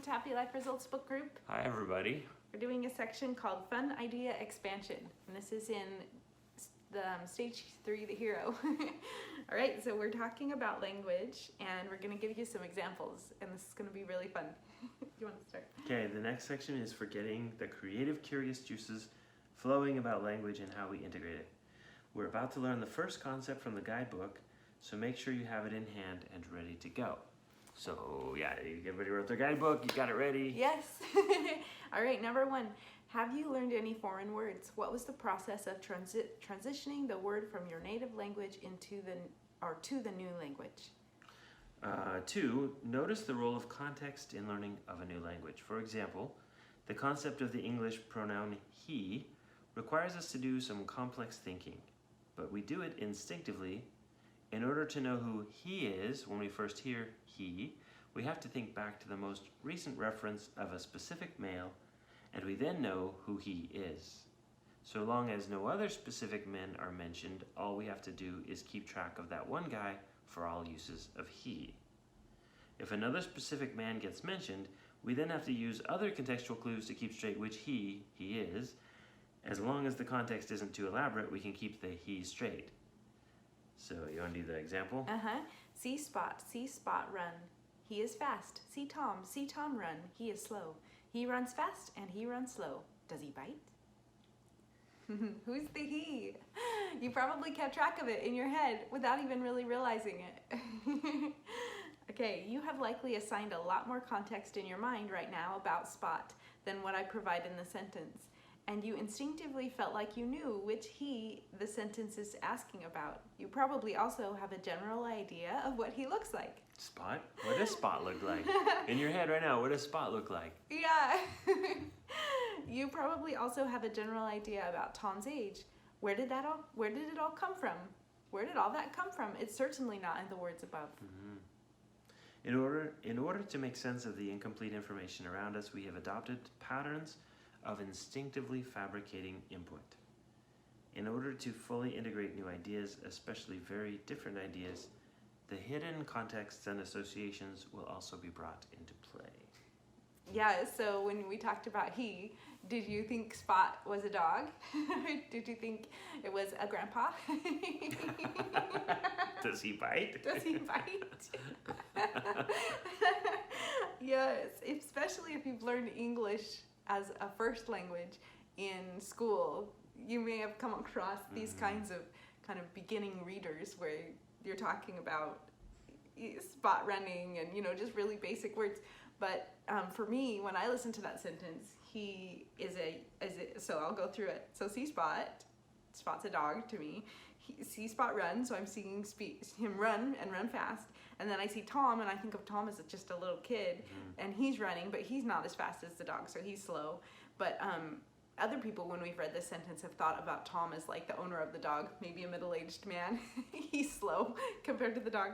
to Happy Life Results Book Group. Hi everybody. We're doing a section called Fun Idea Expansion, and this is in the stage 3, the hero. All right, so we're talking about language, and we're going to give you some examples, and this is going to be really fun. You want to start? Okay, the next section is for getting the creative, curious juices flowing about language and how we integrate it. We're about to learn the first concept from the guidebook, so make sure you have it in hand and ready to go. So yeah, everybody wrote their guidebook, you got it ready? Yes. All right, number 1. Have you learned any foreign words? What was the process of transitioning the word from your native language to the new language? 2, notice the role of context in learning of a new language. For example, the concept of the English pronoun he requires us to do some complex thinking, but we do it instinctively. In order to know who he is, when we first hear he, we have to think back to the most recent reference of a specific male, and we then know who he is. So long as no other specific men are mentioned, all we have to do is keep track of that one guy for all uses of he. If another specific man gets mentioned, we then have to use other contextual clues to keep straight which he is. As long as the context isn't too elaborate, we can keep the he straight. So you want to do the example? See Spot run. He is fast. See Tom run. He is slow. He runs fast and he runs slow. Does he bite? Who's the he? You probably kept track of it in your head without even really realizing it. Okay, you have likely assigned a lot more context in your mind right now about Spot than what I provide in the sentence. And you instinctively felt like you knew which he the sentence is asking about. You probably also have a general idea of what he looks like. Spot? What does Spot look like? In your head right now, what does Spot look like? Yeah. You probably also have a general idea about Tom's age. Where did it all come from? Where did all that come from? It's certainly not in the words above. In order to make sense of the incomplete information around us, we have adopted patterns of instinctively fabricating input. In order to fully integrate new ideas, especially very different ideas, the hidden contexts and associations will also be brought into play. Yeah, so when we talked about he, did you think Spot was a dog? Did you think it was a grandpa? Does he bite? Does he bite? Yes, especially if you've learned English as a first language in school, you may have come across these kinds of beginning readers where you're talking about spot running and just really basic words. But for me, when I listen to that sentence, he is so I'll go through it. So see Spot, Spot's a dog to me. See Spot run, so I'm seeing him run and run fast. And then I see Tom, and I think of Tom as just a little kid, and he's running, but he's not as fast as the dog, so he's slow. But other people, when we've read this sentence, have thought about Tom as like the owner of the dog, maybe a middle-aged man. He's slow compared to the dog.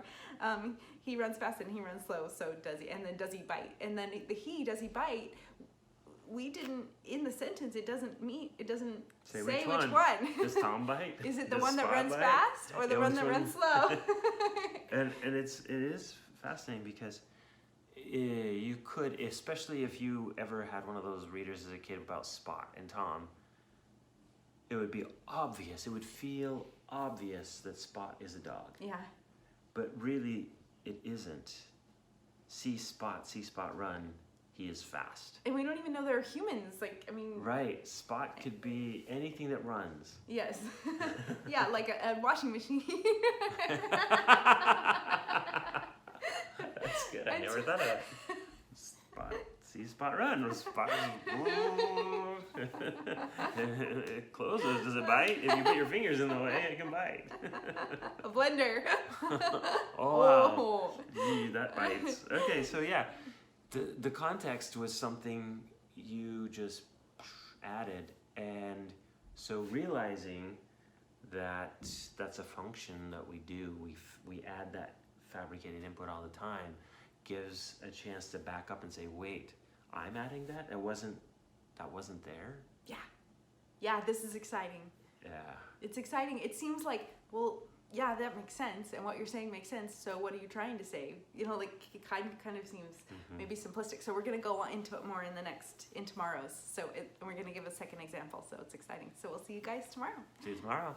He runs fast and he runs slow, so does he? And then does he bite? And then does he bite? We didn't, in the sentence, it doesn't say which one. Does Tom bite? Is it the one that runs fast or the one that runs slow? and it is fascinating because you could, especially if you ever had one of those readers as a kid about Spot and Tom, it would be obvious, it would feel obvious that Spot is a dog. Yeah. But really, it isn't. See Spot run. He is fast. And we don't even know they're humans. Right. Spot could be anything that runs. Yes. Yeah, like a washing machine. That's good. I never thought of that. Spot. See Spot run. Spot it closes. Does it bite? If you put your fingers in the way, it can bite. A blender. Oh, wow. Gee, that bites. Okay, so yeah. The context was something you just added, and so realizing that that's a function that we do, we add that fabricated input all the time, gives a chance to back up and say, wait, I'm adding that? That wasn't there? Yeah, this is exciting. Yeah. It's exciting. It seems like, well, yeah, that makes sense, and what you're saying makes sense, so what are you trying to say? You know, like, it kind of seems maybe simplistic. So we're going to go into it more in tomorrow's. And we're going to give a second example, so it's exciting. So we'll see you guys tomorrow. See you tomorrow.